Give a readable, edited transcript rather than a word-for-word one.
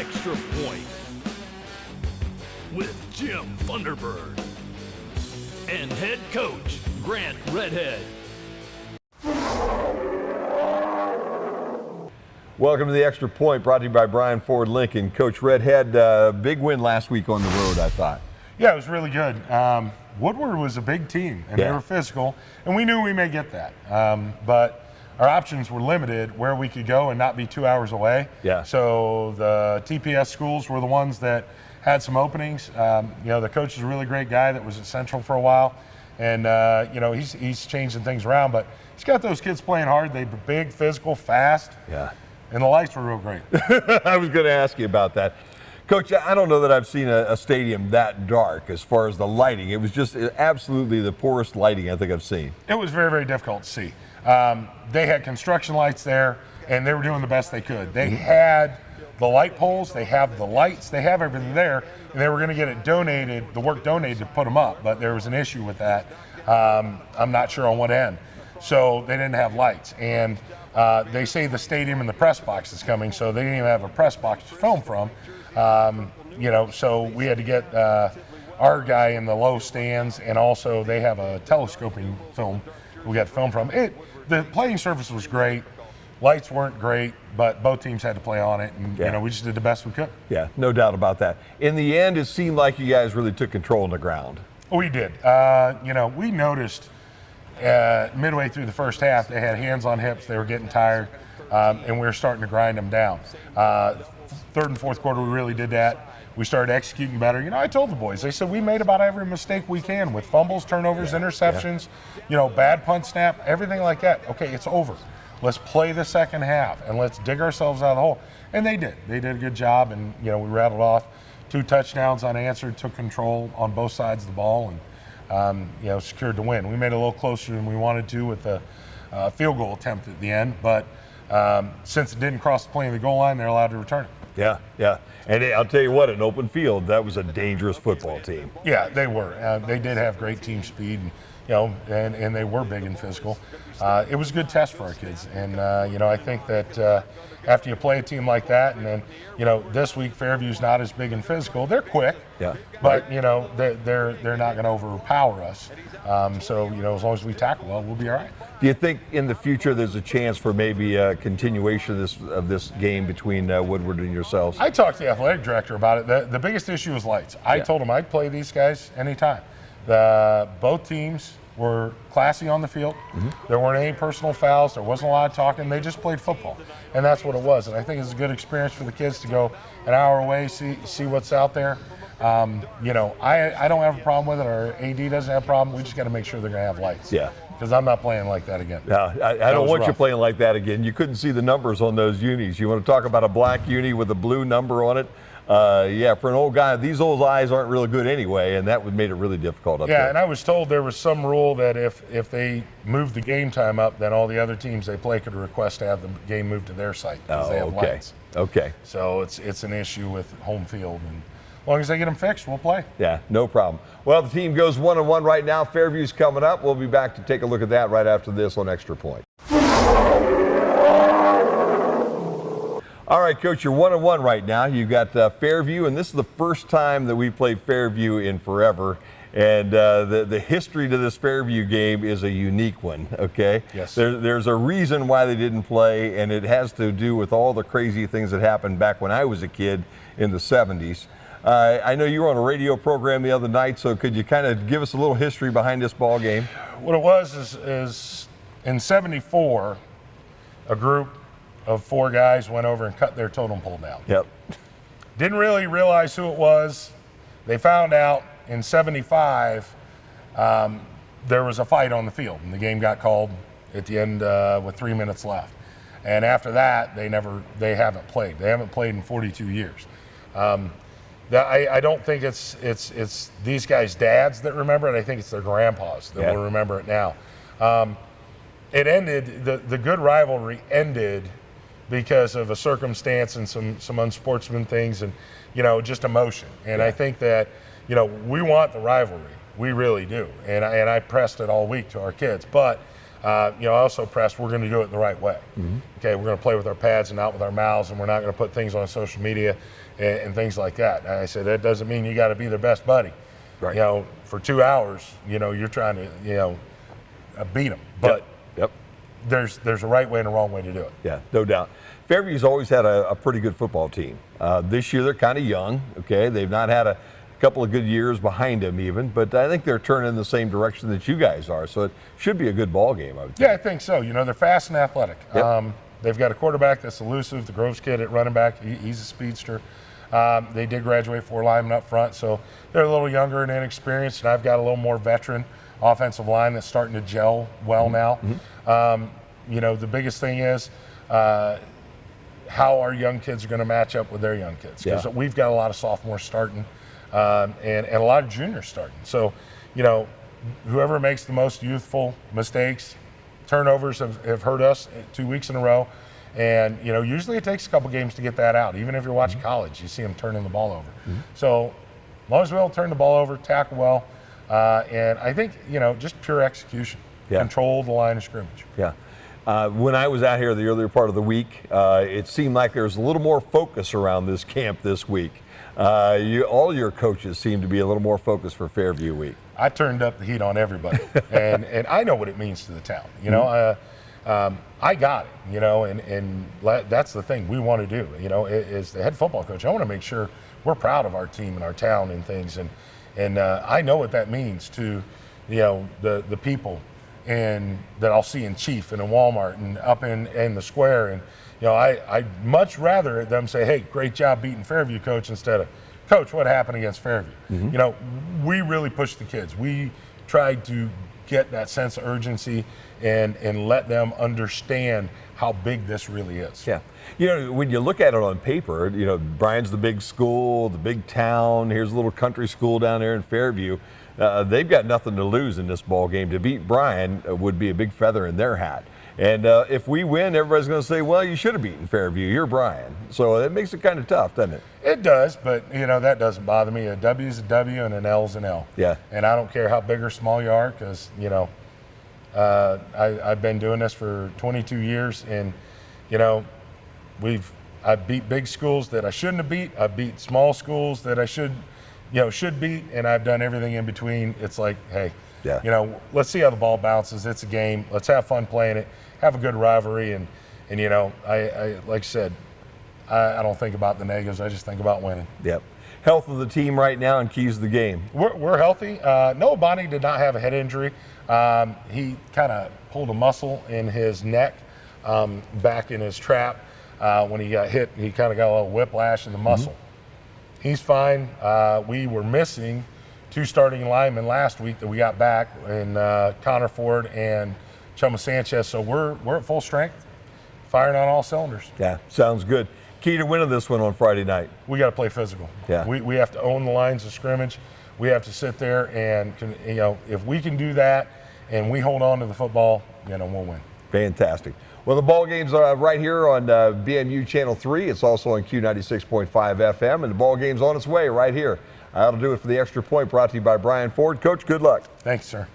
Extra Point with Jim Thunderbird and head coach Grant Redhead. Welcome to the Extra Point, brought to you by Bryan Ford Lincoln. Coach Redhead, big win last week on the road, I thought. Yeah, it was really good. Woodward was a big team, and they were physical, and we knew we may get that. But our options were limited where we could go and not be 2 hours away. Yeah. So the TPS schools were the ones that had some openings. The coach is a really great guy that was at Central for a while, and he's changing things around. But he's got those kids playing hard. They're big, physical, fast. Yeah. And the lights were real great. I was going to ask you about that. Coach, I don't know that I've seen a stadium that dark as far as the lighting. It was just absolutely the poorest lighting I think I've seen. It was very, very difficult to see. They had construction lights there, and they were doing the best they could. They had the light poles, they have the lights, they have everything there, and they were going to get it donated, the work donated to put them up, but there was an issue with that. I'm not sure on what end. So they didn't have lights. And they say the stadium and the press box is coming, so they didn't even have a press box to film from. So we had to get our guy in the low stands, and also they have a telescoping film we got to film from. The playing surface was great. Lights weren't great, but both teams had to play on it, and we just did the best we could. Yeah, no doubt about that. In the end, it seemed like you guys really took control on the ground. We did. We noticed midway through the first half, they had hands on hips, they were getting tired, and we were starting to grind them down. Third and fourth quarter, we really did that. We started executing better. I told the boys, they said we made about every mistake we can with fumbles, turnovers, interceptions, bad punt snap, everything like that. Okay, it's over. Let's play the second half, and let's dig ourselves out of the hole. And they did. They did a good job, and, we rattled off 2 touchdowns unanswered, took control on both sides of the ball, and secured the win. We made it a little closer than we wanted to with the field goal attempt at the end, but since it didn't cross the plane of the goal line, they're allowed to return it. Yeah. And I'll tell you what, an open field, that was a dangerous football team. Yeah, they were. They did have great team speed, and they were big and physical. It was a good test for our kids, and I think that after you play a team like that, and then this week Fairview's not as big and physical. They're quick, but they're not going to overpower us. So as long as we tackle well, we'll be all right. Do you think in the future there's a chance for maybe a continuation of this game between Woodward and yourselves? I talked to the athletic director about it. The biggest issue was lights. I told him I'd play these guys anytime. Both teams were classy on the field. There weren't any personal fouls. There wasn't a lot of talking. They just played football, and that's what it was. And I think it's a good experience for the kids to go an hour away, see what's out there. I don't have a problem with it. Our AD doesn't have a problem. We just got to make sure they're going to have lights. Yeah. Because I'm not playing like that again. No, I don't want you playing like that again. You couldn't see the numbers on those unis. You want to talk about a black uni with a blue number on it? For an old guy, these old eyes aren't really good anyway, and that made it really difficult up there. Yeah, and I was told there was some rule that if they moved the game time up, then all the other teams they play could request to have the game moved to their site because they have lights. Okay. So it's an issue with home field, and as long as they get them fixed, we'll play. Yeah, no problem. Well, the team goes 1-1 right now. Fairview's coming up. We'll be back to take a look at that right after this on Extra Point. All right, Coach, you're 1-1 right now. You've got Fairview, and this is the first time that we played Fairview in forever. And the history to this Fairview game is a unique one, okay? Yes. There's a reason why they didn't play, and it has to do with all the crazy things that happened back when I was a kid in the 70s. I know you were on a radio program the other night, so could you kind of give us a little history behind this ball game? What it was is in '74, a group of 4 guys went over and cut their totem pole down. Yep. Didn't really realize who it was. They found out in '75 there was a fight on the field, and the game got called at the end with 3 minutes left. And after that, they haven't played. They haven't played in 42 years. I don't think it's these guys' dads that remember it. I think it's their grandpas that will remember it now. It ended, the good rivalry ended because of a circumstance and some unsportsman things and, just emotion. And I think that, we want the rivalry. We really do. And I pressed it all week to our kids. But I also pressed, we're going to do it the right way. Okay, we're going to play with our pads and not with our mouths, and we're not going to put things on social media and things like that. And I said, that doesn't mean you got to be their best buddy. Right. For 2 hours, you're trying to, beat them. But Yep. there's a right way and a wrong way to do it. Yeah, no doubt. Fairview's always had a pretty good football team. This year they're kind of young, okay? They've not had a couple of good years behind them even, but I think they're turning in the same direction that you guys are, so it should be a good ball game, I would think. Yeah, I think so. They're fast and athletic. Yep. They've got a quarterback that's elusive. The Groves kid at running back, he's a speedster. They did graduate 4 linemen up front, so they're a little younger and inexperienced, and I've got a little more veteran offensive line that's starting to gel well now. The biggest thing is how our young kids are going to match up with their young kids, because we've got a lot of sophomores starting and a lot of juniors starting. So, whoever makes the most youthful mistakes, turnovers have hurt us 2 weeks in a row. And, usually it takes a couple games to get that out. Even if you're watching college, you see them turning the ball over. So as long as we'll turn the ball over, tackle well, and I think, just pure execution, control the line of scrimmage. Yeah. When I was out here the earlier part of the week, it seemed like there was a little more focus around this camp this week. All your coaches seem to be a little more focused for Fairview week. I turned up the heat on everybody, and I know what it means to the town. I got it, and that's the thing we want to do. As the head football coach, I want to make sure we're proud of our team and our town and things, and I know what that means to, the people and that I'll see in Chief and in Walmart and up in the square, and I'd much rather them say, "Hey, great job beating Fairview, coach," instead of, "Coach, what happened against Fairview?" We really pushed the kids. We tried to get that sense of urgency and let them understand how big this really is. Yeah. When you look at it on paper, Bryan's the big school, the big town. Here's a little country school down there in Fairview. They've got nothing to lose in this ball game. To beat Bryan would be a big feather in their hat. And if we win, everybody's going to say, well, you should have beaten Fairview. You're Bryan. So it makes it kind of tough, doesn't it? It does, but, that doesn't bother me. A W is a W and an L is an L. Yeah. And I don't care how big or small you are, because, I've been doing this for 22 years, and, I've beat big schools that I shouldn't have beat. I've beat small schools that I should beat, and I've done everything in between. It's like, hey, let's see how the ball bounces. It's a game. Let's have fun playing it. Have a good rivalry, and I like I said, I don't think about the negatives. I just think about winning. Yep. Health of the team right now and keys to the game. We're healthy. Noah Bonnie did not have a head injury. He kind of pulled a muscle in his neck, back in his trap. When he got hit, he kind of got a little whiplash in the muscle. He's fine. We were missing 2 starting linemen last week that we got back, in Connor Ford and Chuma Sanchez. So we're at full strength, firing on all cylinders. Yeah, sounds good. Key to winning this one on Friday night. We got to play physical. Yeah. We have to own the lines of scrimmage. We have to sit there and, if we can do that and we hold on to the football, we'll win. Fantastic. Well, the ball game's right here on BMU Channel 3. It's also on Q96.5 FM, and the ball game's on its way right here. That'll do it for the Extra Point, brought to you by Bryan Ford. Coach, good luck. Thanks, sir.